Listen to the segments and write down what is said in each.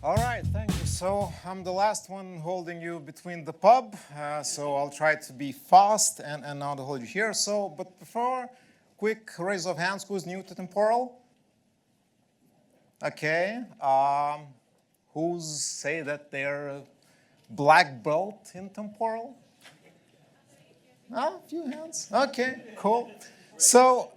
All right, thank you. So I'm the last one holding you between the pub, so I'll try to be fast and not hold you here. But before, quick raise of hands, who's new to Temporal? Okay. Who's say that they're black belt in Temporal? A few hands. Okay, cool. So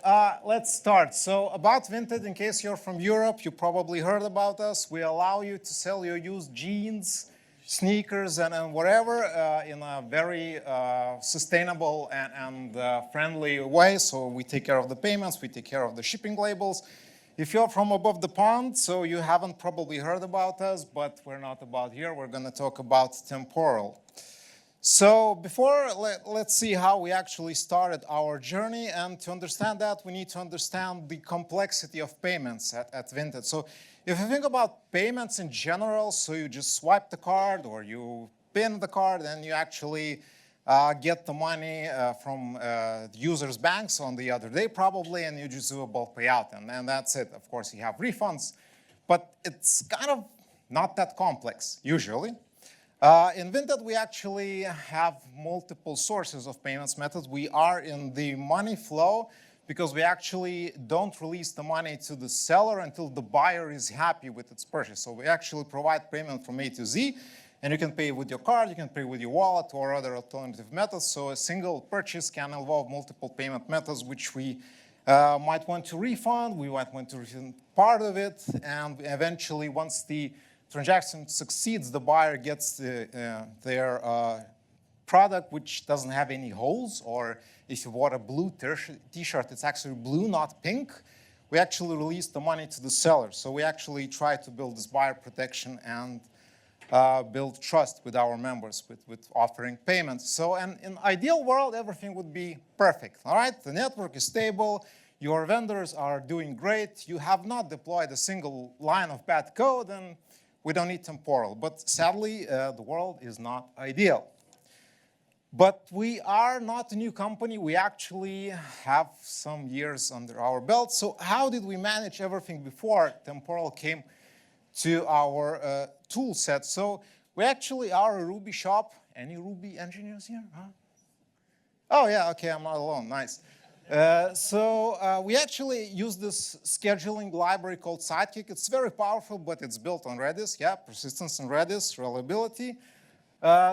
let's start. So about Vinted, in case you're from Europe, you probably heard about us. We allow you to sell your used jeans, sneakers, and whatever in a very sustainable and friendly way. So we take care of the payments, we take care of the shipping labels. If you're from above the pond, so you haven't probably heard about us, but we're not about here. We're going to talk about Temporal. So before, let's see how we actually started our journey. And to understand that, we need to understand the complexity of payments at Vinted. So if you think about payments in general, so you just swipe the card or you pin the card and you actually get the money from the user's banks on the other day probably, and you just do a bulk payout. And that's it. Of course, you have refunds. But it's kind of not that complex, usually. In Vinted, we actually have multiple sources of payments methods. We are in the money flow because we actually don't release the money to the seller until the buyer is happy with its purchase. So we actually provide payment from A to Z, and you can pay with your card, you can pay with your wallet or other alternative methods. So a single purchase can involve multiple payment methods, which we might want to refund. We might want to refund part of it, and eventually once the transaction succeeds, the buyer gets their product which doesn't have any holes, or if you bought a blue t-shirt, it's actually blue, not pink. We actually release the money to the seller. So we actually try to build this buyer protection and build trust with our members with offering payments. So in an ideal world, everything would be perfect, all right? The network is stable. Your vendors are doing great. You have not deployed a single line of bad code, and we don't need Temporal. But sadly, the world is not ideal. But we are not a new company. We actually have some years under our belt. So how did we manage everything before Temporal came to our tool set? So we actually are a Ruby shop. Any Ruby engineers here? Huh? Oh, yeah, OK, I'm not alone. Nice. We actually use this scheduling library called Sidekick. It's very powerful, but it's built on Redis. Yeah, persistence in Redis, reliability.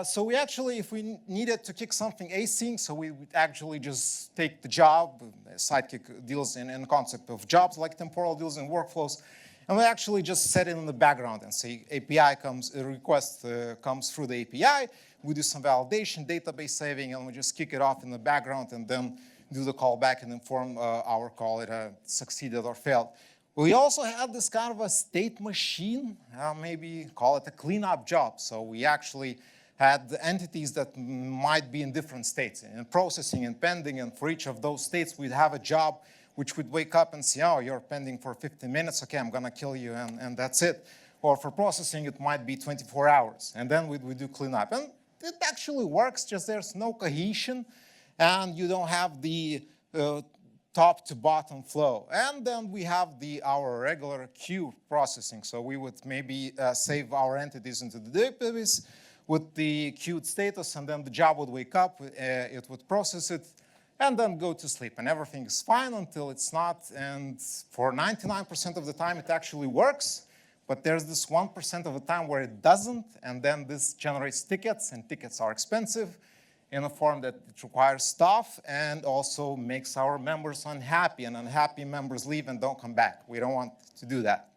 So we actually, if we needed to kick something async, so we would actually just take the job. Sidekick deals in the concept of jobs, like Temporal deals in workflows. And we actually just set it in the background and say API comes, a request comes through the API. We do some validation, database saving, and we just kick it off in the background and then do the callback and inform our call it succeeded or failed. We also had this kind of a state machine, maybe call it a cleanup job. So we actually had entities that might be in different states, in processing and pending, and for each of those states, we'd have a job which would wake up and say, oh, you're pending for 15 minutes, okay, I'm gonna kill you, and that's it. Or for processing, it might be 24 hours, and then we do cleanup. And it actually works, just there's no cohesion, and you don't have the top to bottom flow. And then we have our regular queue processing. So we would maybe save our entities into the database with the queued status, and then the job would wake up, it would process it, and then go to sleep. And everything is fine until it's not. And for 99% of the time, it actually works. But there's this 1% of the time where it doesn't, and then this generates tickets, and tickets are expensive in a form that it requires staff and also makes our members unhappy, and unhappy members leave and don't come back. We don't want to do that.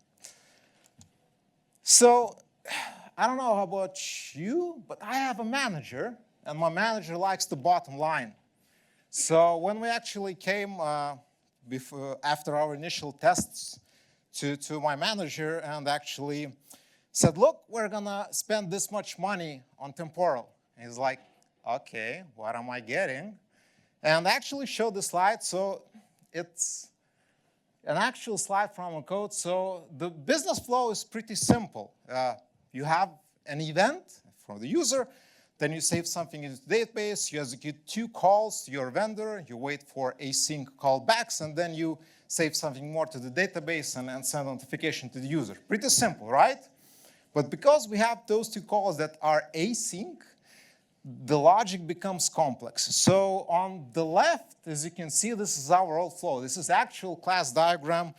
So I don't know about you, but I have a manager, and my manager likes the bottom line. So when we actually came after our initial tests to my manager and actually said, look, we're gonna spend this much money on Temporal. And he's like, okay, what am I getting? And I actually showed the slide. So it's an actual slide from a code. So the business flow is pretty simple. You have an event from the user, then you save something into the database, you execute 2 calls to your vendor, you wait for async callbacks, and then you save something more to the database and send notification to the user. Pretty simple, right? But because we have those two calls that are async, the logic becomes complex. So on the left, as you can see, this is our old flow. This is actual class diagram.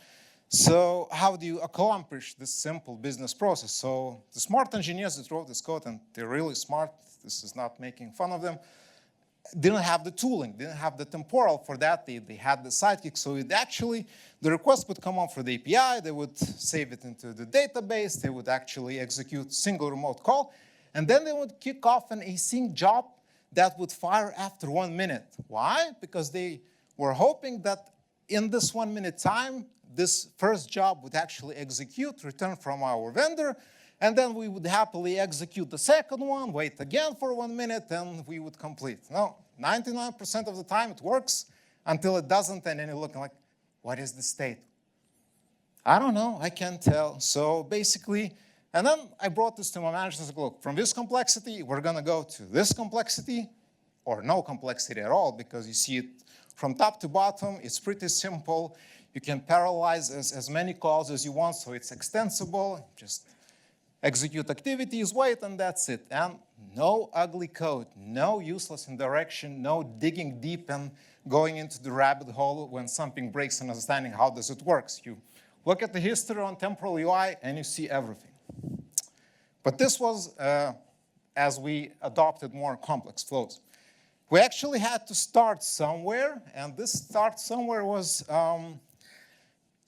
So how do you accomplish this simple business process? So the smart engineers that wrote this code, and they're really smart, this is not making fun of them, didn't have the tooling, didn't have the temporal for that. They had the sidekick. So it actually, the request would come up for the API. They would save it into the database. They would actually execute single remote call. And then they would kick off an async job that would fire after 1 minute. Why? Because they were hoping that in this 1 minute time, this first job would actually execute, return from our vendor, and then we would happily execute the second one, wait again for 1 minute, and we would complete. No, 99% of the time it works until it doesn't, and then you're looking like, what is the state? I don't know, I can't tell. So basically, and then I brought this to my manager and said, look, from this complexity, we're gonna go to this complexity, or no complexity at all, because you see it from top to bottom, it's pretty simple. You can parallelize as many calls as you want, so it's extensible. Just execute activities, wait, and that's it. And no ugly code, no useless indirection, no digging deep and going into the rabbit hole when something breaks and understanding how does it work. You look at the history on Temporal UI and you see everything. But this was as we adopted more complex flows. We actually had to start somewhere, and this start somewhere was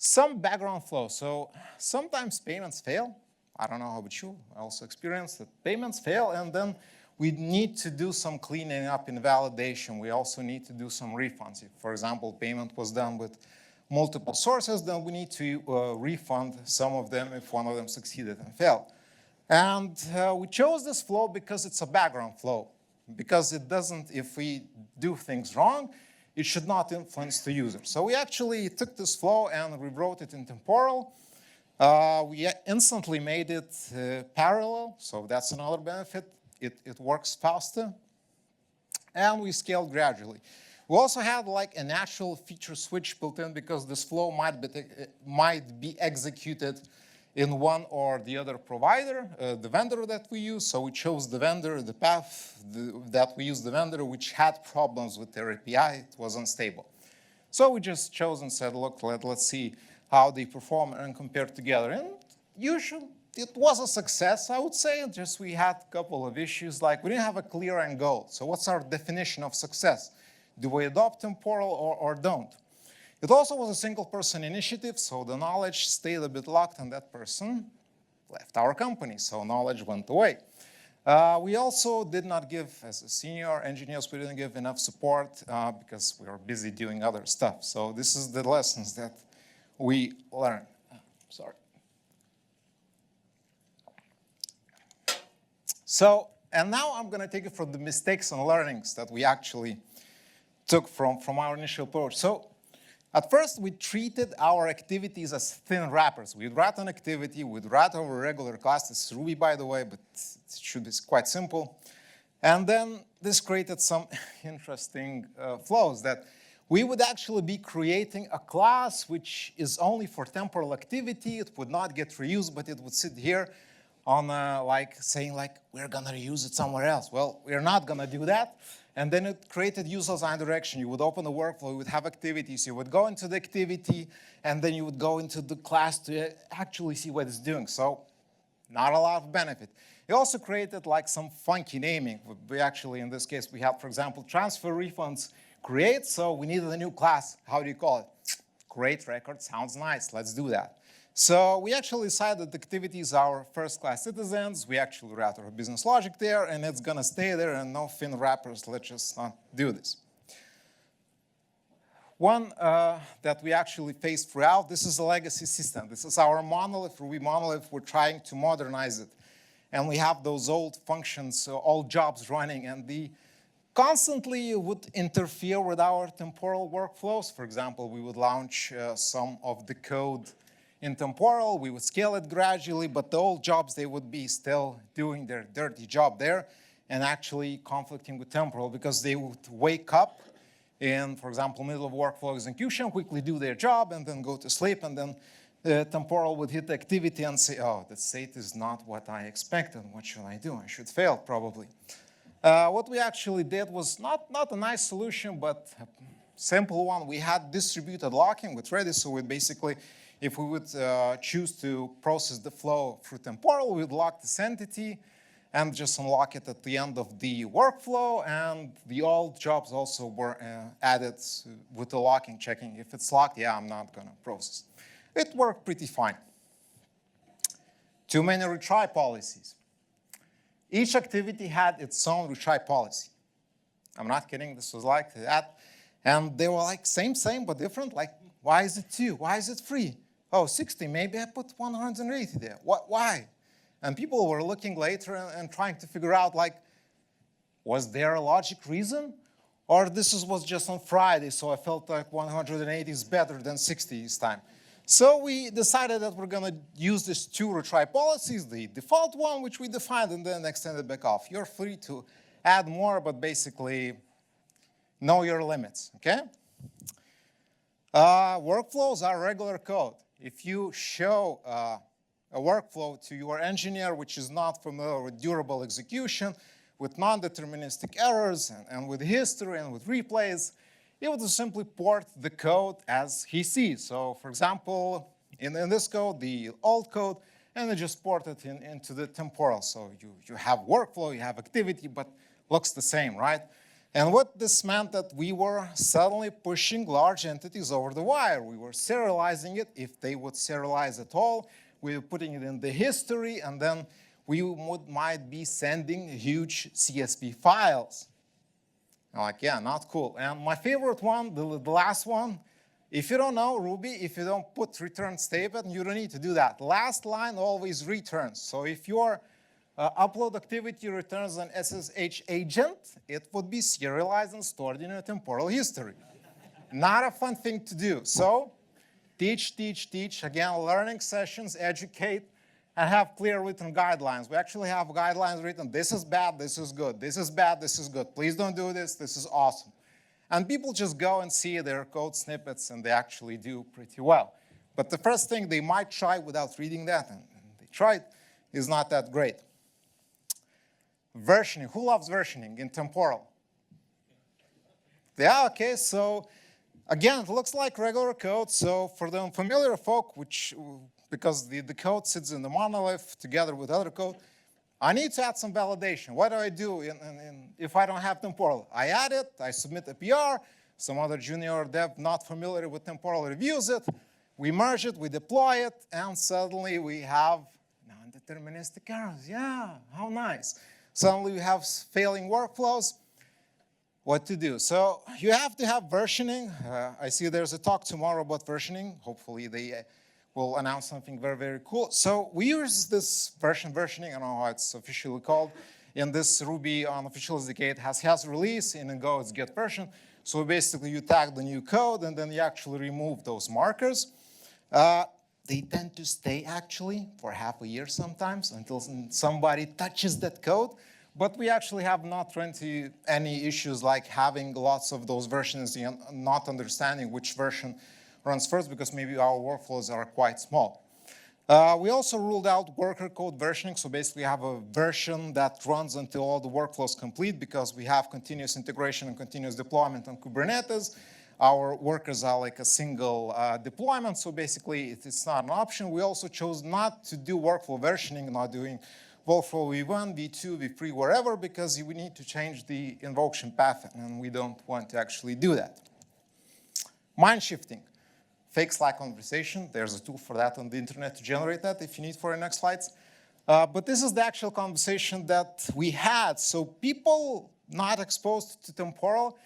some background flow. So sometimes payments fail. I don't know how about you. I also experienced that payments fail, and then we need to do some cleaning up in validation. We also need to do some refunds. If, for example, payment was done with multiple sources, then we need to refund some of them if one of them succeeded and failed. And we chose this flow because it's a background flow. Because it doesn't, if we do things wrong, it should not influence the user. So we actually took this flow and rewrote it in Temporal. We instantly made it parallel, so that's another benefit. It works faster. And we scaled gradually. We also had like a natural feature switch built in because this flow might be executed in one or the other provider, the vendor that we use. So we chose the vendor, the path that we used the vendor, which had problems with their API. It was unstable. So we just chose and said, look, let's see how they perform and compare together. And usually it was a success, I would say. Just we had a couple of issues, like we didn't have a clear end goal. So what's our definition of success? Do we adopt Temporal or don't? It also was a single-person initiative, so the knowledge stayed a bit locked, and that person left our company, so knowledge went away. We also did not give, as senior engineers, we didn't give enough support because we were busy doing other stuff. So this is the lessons that we learned. Sorry. So, and now I'm going to take it from the mistakes and learnings that we actually took from our initial approach. So, at first, we treated our activities as thin wrappers. We'd write an activity, we'd write over a regular class. This is Ruby, by the way, but it should be quite simple. And then this created some interesting flows that we would actually be creating a class which is only for temporal activity. It would not get reused, but it would sit here on saying we're going to reuse it somewhere else. Well, we're not going to do that. And then it created user line direction. You would open the workflow, you would have activities, you would go into the activity, and then you would go into the class to actually see what it's doing. So not a lot of benefit. It also created some funky naming. We actually, in this case, we have, for example, transfer refunds create, so we needed a new class. How do you call it? Create record sounds nice, let's do that. So we actually decided activities are our first-class citizens. We actually write our business logic there, and it's going to stay there, and no thin wrappers. Let's just not do this. One that we actually faced throughout, this is a legacy system. This is our monolith, Ruby monolith. We're trying to modernize it. And we have those old functions, old jobs running, and they constantly would interfere with our temporal workflows. For example, we would launch some of the code in Temporal, we would scale it gradually, but the old jobs, they would be still doing their dirty job there and actually conflicting with Temporal because they would wake up in, for example, middle of workflow execution, quickly do their job, and then go to sleep, and then temporal would hit activity and say, oh, the state is not what I expected. What should I do? I should fail, probably. What we actually did was not a nice solution, but a simple one. We had distributed locking with Redis, so we basically, if we would choose to process the flow through temporal, we would lock this entity and just unlock it at the end of the workflow, and the old jobs also were added with the locking, checking if it's locked, yeah, I'm not gonna process. It worked pretty fine. Too many retry policies. Each activity had its own retry policy. I'm not kidding, this was like that. And they were like, same, but different. Like, why is it 2? Why is it 3? Oh, 60, maybe I put 180 there. Why? And people were looking later and trying to figure out, like, was there a logic reason? Or this was just on Friday, so I felt like 180 is better than 60 this time. So we decided that we're going to use these 2 retry policies, the default one, which we defined, and then extended back off. You're free to add more, but basically know your limits, okay? Workflows are regular code. If you show a workflow to your engineer which is not familiar with durable execution, with non-deterministic errors, and with history and with replays, he would simply port the code as he sees. So for example, in this code, the old code, and then just port it into the temporal. So you have workflow, you have activity, but looks the same, right? And what this meant that we were suddenly pushing large entities over the wire. We were serializing it, if they would serialize at all. We were putting it in the history, and then we might be sending huge CSV files. I'm like, yeah, not cool. And my favorite one, the last one, if you don't know Ruby, if you don't put return statement, you don't need to do that. Last line always returns. So if your upload activity returns an SSH agent, it would be serialized and stored in a temporal history. Not a fun thing to do. So teach. Again, learning sessions, educate, and have clear written guidelines. We actually have guidelines written. This is bad, this is good. This is bad, this is good. Please don't do this, this is awesome. And people just go and see their code snippets, and they actually do pretty well. But the first thing they might try without reading that, and they tried, is not that great. Versioning. Who loves versioning in temporal? Yeah, okay, so again, it looks like regular code. So for the unfamiliar folk, because the code sits in the monolith together with other code, I need to add some validation. What do I do if I don't have temporal? I add it, I submit a PR, some other junior dev not familiar with temporal reviews it, we merge it, we deploy it, and suddenly we have non-deterministic errors. Yeah, how nice. Suddenly we have failing workflows. What to do? So you have to have versioning. I see there's a talk tomorrow about versioning. Hopefully they will announce something very, very cool. So we use this versioning, I don't know how it's officially called. In this Ruby unofficial SDK, it has release, and in Go it's get version. So basically you tag the new code, and then you actually remove those markers. They tend to stay actually for half a year sometimes until somebody touches that code. But we actually have not run into any issues like having lots of those versions and not understanding which version runs first, because maybe our workflows are quite small. We also ruled out worker code versioning. So basically, we have a version that runs until all the workflows complete, because we have continuous integration and continuous deployment on Kubernetes. Our workers are like a single deployment. So basically, it's not an option. We also chose not to do workflow versioning, not doing workflow v1, v2, v3, wherever, because we need to change the invocation path, and we don't want to actually do that. Mind shifting. Fake Slack conversation. There's a tool for that on the internet to generate that if you need for your next slides. But this is the actual conversation that we had. So people not exposed to temporal,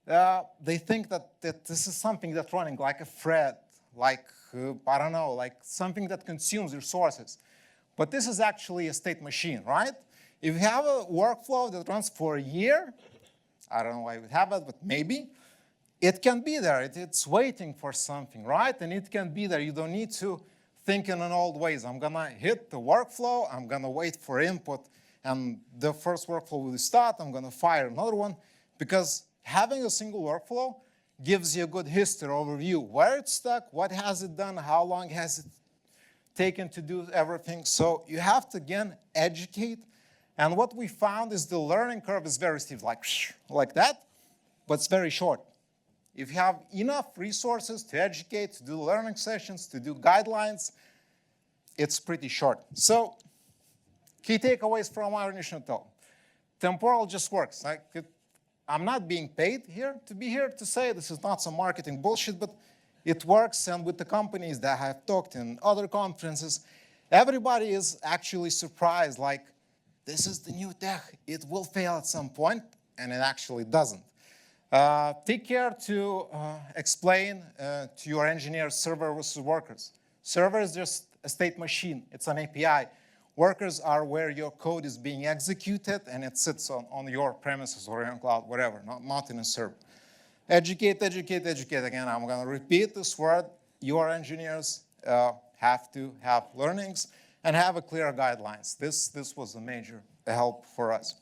they think that this is something that's running like a thread, like, I don't know, like something that consumes resources. But this is actually a state machine, right? If you have a workflow that runs for a year, I don't know why you would have it, but maybe, it can be there. It's waiting for something, right? And it can be there. You don't need to think in an old ways. I'm going to hit the workflow. I'm going to wait for input. And the first workflow will start. I'm going to fire another one. Because having a single workflow gives you a good history overview. Where it's stuck, what has it done, how long has it taken to do everything. So you have to, again, educate. And what we found is the learning curve is very steep, like that, but it's very short. If you have enough resources to educate, to do learning sessions, to do guidelines, it's pretty short. So key takeaways from our initial talk. Temporal just works. I'm not being paid here to be here to say this is not some marketing bullshit, but it works. And with the companies that I have talked in other conferences, everybody is actually surprised, like, this is the new tech. It will fail at some point, and it actually doesn't. Take care to explain to your engineers server versus workers. Server is just a state machine. It's an API. Workers are where your code is being executed, and it sits on your premises or your cloud, whatever, not in a server. Educate, educate, educate. Again, I'm going to repeat this word. Your engineers have to have learnings and have a clear guidelines. This was a major help for us.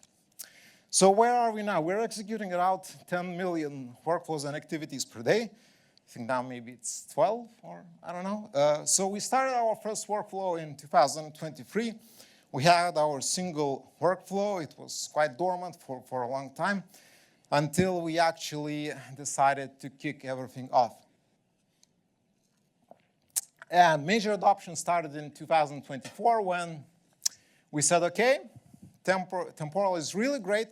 So where are we now? We're executing around 10 million workflows and activities per day. I think now maybe it's 12, or I don't know. So we started our first workflow in 2023. We had our single workflow. It was quite dormant for a long time until we actually decided to kick everything off. And major adoption started in 2024 when we said, okay, Temporal is really great.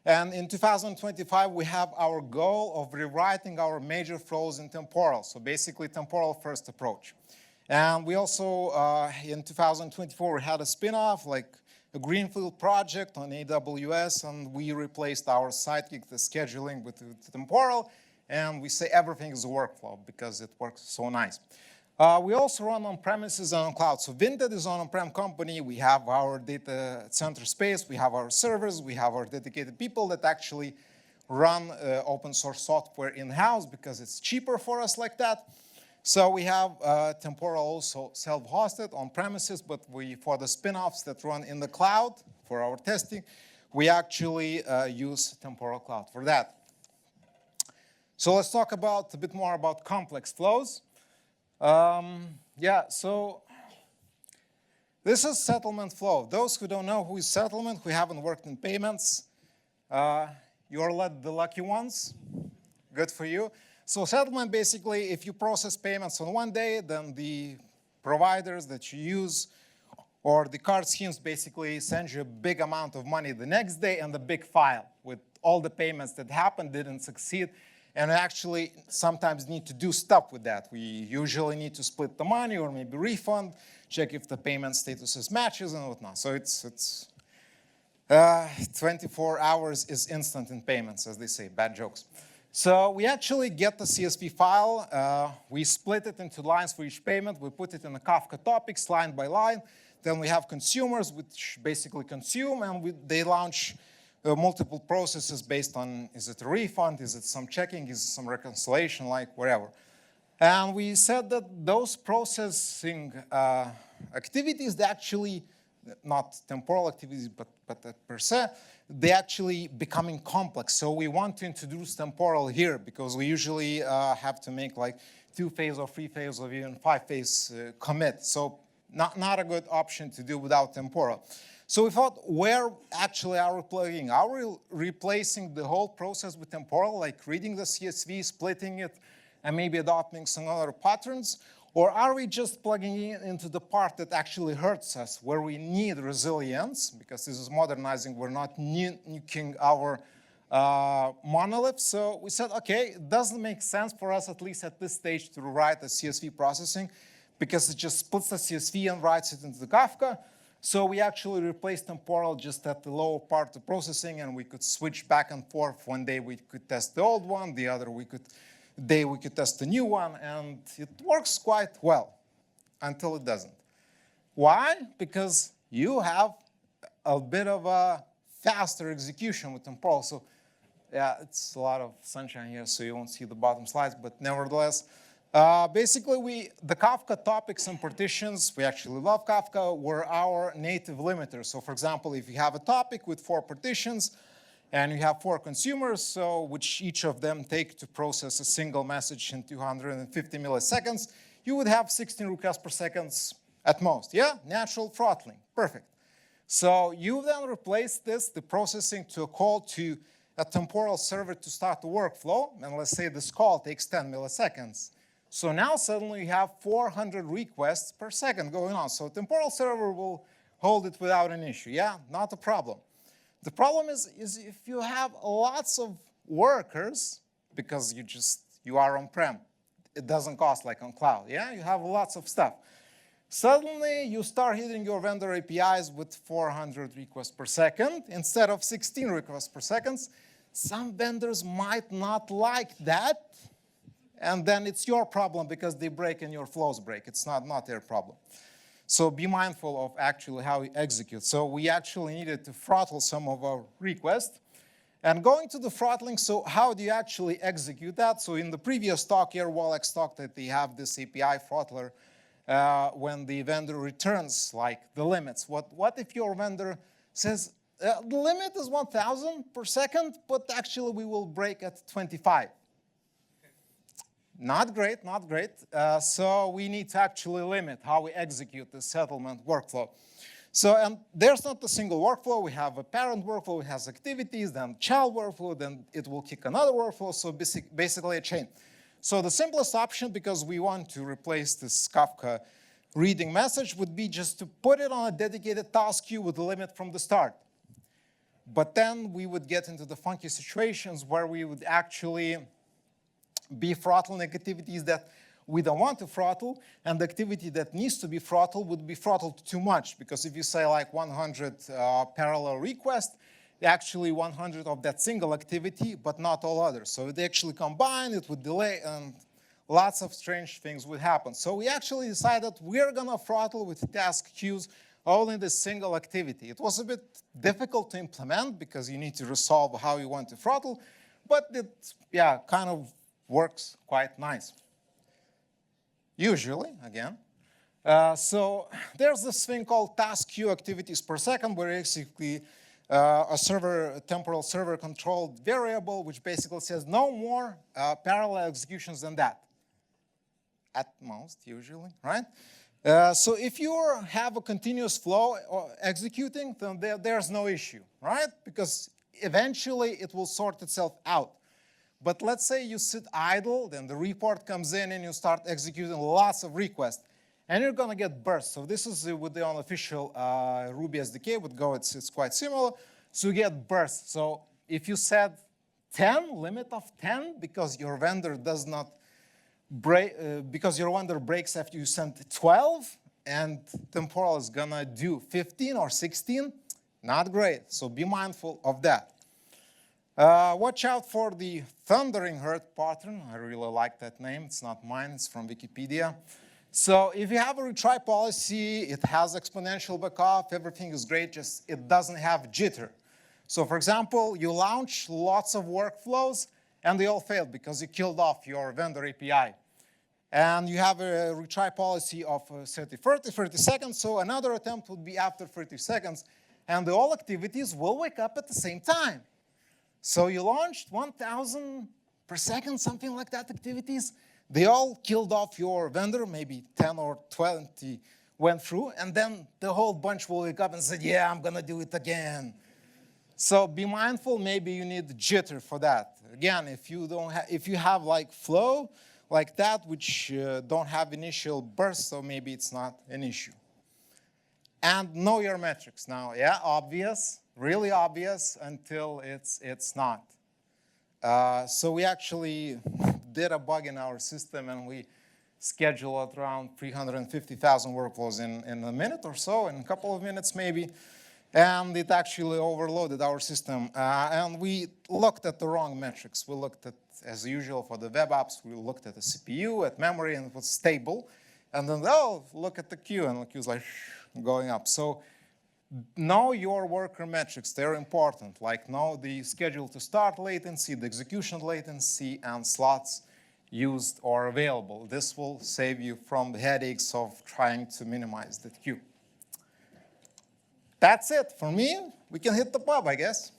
And in 2025, we have our goal of rewriting our major flows in Temporal. So basically, Temporal First approach. And we also, in 2024, we had a spin-off, like a greenfield project on AWS, and we replaced our sidekick, the scheduling, with Temporal. And we say everything is a workflow because it works so nice. We also run on premises and on cloud. So Vinted is an on-prem company. We have our data center space. We have our servers. We have our dedicated people that actually run open source software in-house because it's cheaper for us like that. So we have Temporal also self-hosted on premises, but for the spin-offs that run in the cloud for our testing, we actually use Temporal Cloud for that. So let's talk a bit more about complex flows. So this is settlement flow. Those who don't know who is settlement, who haven't worked in payments, you're the lucky ones. Good for you. So settlement, basically, if you process payments on one day, then the providers that you use or the card schemes basically send you a big amount of money the next day and the big file with all the payments that happened, didn't succeed. And actually sometimes need to do stuff with that. We usually need to split the money or maybe refund, check if the payment status matches and whatnot. So it's 24 hours is instant in payments, as they say, bad jokes. So we actually get the CSV file. We split it into lines for each payment. We put it in the Kafka topics line by line. Then we have consumers, which basically consume, and they launch multiple processes based on, is it a refund, is it some checking, is it some reconciliation, like whatever. And we said that those processing activities, they actually, not temporal activities, but per se, they actually becoming complex. So we want to introduce temporal here because we usually have to make like 2-phase or 3-phase or even 5-phase commit. So not a good option to do without temporal. So we thought, where actually are we plugging? Are we replacing the whole process with temporal, like reading the CSV, splitting it, and maybe adopting some other patterns? Or are we just plugging into the part that actually hurts us, where we need resilience, because this is modernizing, we're not nuking our monolith. So we said, okay, it doesn't make sense for us, at least at this stage, to write the CSV processing, because it just splits the CSV and writes it into the Kafka. So we actually replaced temporal just at the lower part of processing, and we could switch back and forth. One day we could test the old one, the other day we could test the new one, and it works quite well until it doesn't. Why? Because you have a bit of a faster execution with temporal. So yeah, it's a lot of sunshine here, so you won't see the bottom slides, but nevertheless, basically, the Kafka topics and partitions, we actually love Kafka, were our native limiters. So for example, if you have a topic with 4 partitions and you have 4 consumers, so which each of them take to process a single message in 250 milliseconds, you would have 16 requests per second at most. Yeah, natural throttling, perfect. So you then replace the processing to a call to a temporal server to start the workflow. And let's say this call takes 10 milliseconds. So now suddenly you have 400 requests per second going on. So temporal server will hold it without an issue. Yeah, not a problem. The problem is if you have lots of workers, because you are on-prem, it doesn't cost like on cloud. Yeah, you have lots of stuff. Suddenly, you start hitting your vendor APIs with 400 requests per second instead of 16 requests per second. Some vendors might not like that, and then it's your problem because they break and your flows break. It's not their problem. So be mindful of actually how you execute. So we actually needed to throttle some of our requests. And going to the throttling, so how do you actually execute that? So in the previous talk, Airwallex talked that they have this API throttler when the vendor returns like the limits. What if your vendor says, the limit is 1,000 per second, but actually we will break at 25? Not great, not great. So we need to actually limit how we execute the settlement workflow. So, and there's not a single workflow. We have a parent workflow, it has activities, then child workflow, then it will kick another workflow, so basically a chain. So the simplest option, because we want to replace this Kafka reading message, would be just to put it on a dedicated task queue with a limit from the start. But then we would get into the funky situations where we would actually be throttling activities that we don't want to throttle, and the activity that needs to be throttled would be throttled too much, because if you say like 100 parallel requests, actually 100 of that single activity, but not all others. So they actually combine, it would delay, and lots of strange things would happen. So we actually decided we're gonna throttle with task queues only this single activity. It was a bit difficult to implement because you need to resolve how you want to throttle, but it, yeah, kind of works quite nice. Usually, again. So there's this thing called task queue activities per second, where basically a temporal server controlled variable, which basically says no more parallel executions than that. At most, usually, right? So if you have a continuous flow executing, then there's no issue, right? Because eventually it will sort itself out. But let's say you sit idle, then the report comes in and you start executing lots of requests, and you're going to get bursts. So this is with the unofficial Ruby SDK with Go, it's quite similar. So you get bursts. So if you set 10, limit of 10, because your vendor does not break, because your vendor breaks after you send 12, and temporal is going to do 15 or 16, not great. So be mindful of that. Watch out for the thundering herd pattern. I really like that name. It's not mine. It's from Wikipedia. So if you have a retry policy, it has exponential backup. Everything is great. Just it doesn't have jitter. So for example, you launch lots of workflows, and they all failed because you killed off your vendor API. And you have a retry policy of 30 seconds. So another attempt would be after 30 seconds. And the all activities will wake up at the same time. So you launched 1,000 per second, something like that, activities. They all killed off your vendor, maybe 10 or 20 went through, and then the whole bunch will wake up and say, yeah, I'm gonna do it again. So be mindful, maybe you need jitter for that. Again, if you have like flow like that, which don't have initial bursts, so maybe it's not an issue. And know your metrics. Now, yeah, obvious. Really obvious until it's not. So we actually did a bug in our system, and we scheduled around 350,000 workflows in a minute or so, in a couple of minutes maybe. And it actually overloaded our system. And we looked at the wrong metrics. We looked at, as usual for the web apps, we looked at the CPU, at memory, and it was stable. And then, oh, look at the queue, and the queue's like going up. So know your worker metrics, they're important. Like know the schedule to start latency, the execution latency, and slots used or available. This will save you from the headaches of trying to minimize the queue. That's it for me. We can hit the pub, I guess.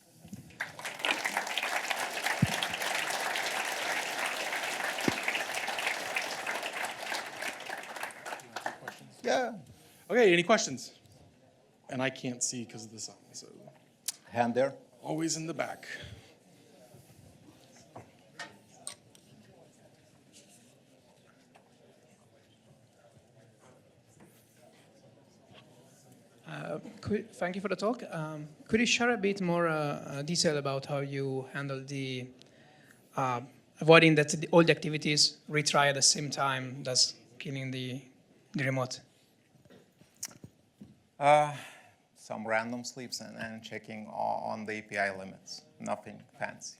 Yeah. Okay, any questions? And I can't see because of the sun, so Hand there. always in the back. Thank you for the talk. Could you share a bit more detail about how you handle the avoiding that all the activities retry at the same time, thus killing the remote? Some random sleeps and checking on the API limits. Nothing fancy.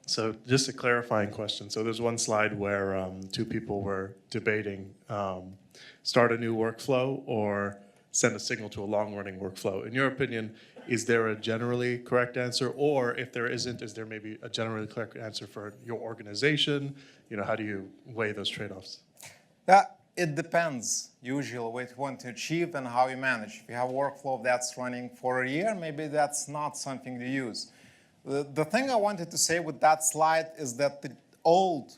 So just a clarifying question. So there's one slide where two people were debating start a new workflow or send a signal to a long-running workflow. In your opinion, is there a generally correct answer? Or if there isn't, is there maybe a generally correct answer for your organization? You know, how do you weigh those trade-offs? Yeah, it depends usually what you want to achieve and how you manage. If you have a workflow that's running for a year, maybe that's not something to use. The thing I wanted to say with that slide is that the old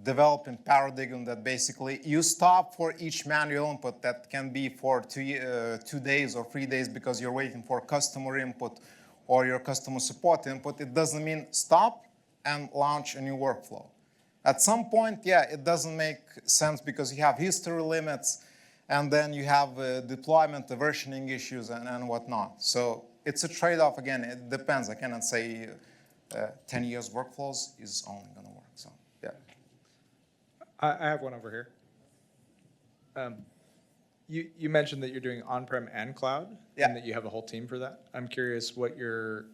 development paradigm that basically you stop for each manual input that can be for 2 days or 3 days because you're waiting for customer input or your customer support input, it doesn't mean stop and launch a new workflow. At some point, yeah, it doesn't make sense because you have history limits and then you have deployment, the versioning issues and whatnot. So it's a trade-off. Again, it depends. I cannot say 10 years workflows is only going to work. So, yeah. I have one over here. You mentioned that you're doing on-prem and cloud, Yeah. and that you have a whole team for that. I'm curious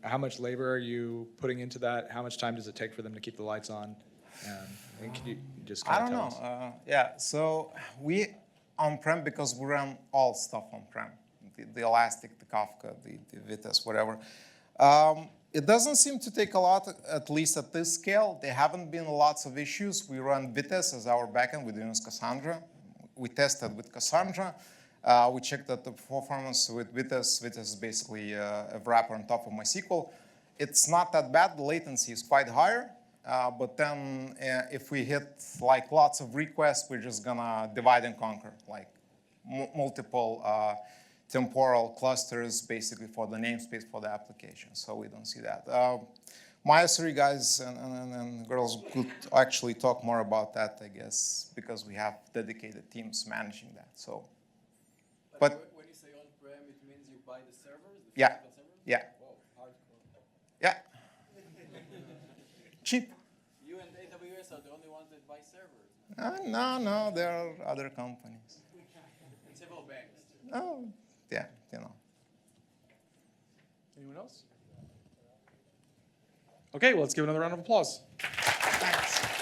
how much labor are you putting into that? How much time does it take for them to keep the lights on? And could you just I kind don't of tell know. us? Yeah, so we on-prem because we run all stuff on-prem. The Elastic, the Kafka, the Gytis, whatever. It doesn't seem to take a lot, at least at this scale. There haven't been lots of issues. We run Gytis as our backend. We use Cassandra. We tested with Cassandra. We checked out the performance with Gytis. Gytis is basically a wrapper on top of MySQL. It's not that bad. The latency is quite higher. But then if we hit like lots of requests, we're just gonna divide and conquer, like multiple temporal clusters basically for the namespace for the application. So we don't see that. My S3 guys and girls could actually talk more about that, I guess, because we have dedicated teams managing that. So, but when you say on-prem, it means you buy the servers, the yeah, physical servers? yeah, Whoa, hardcore. yeah, cheap. You and AWS are the only ones that buy servers. No, there are other companies. And several banks. Oh, yeah, you know. Anyone else? Okay, well, let's give another round of applause. Thanks.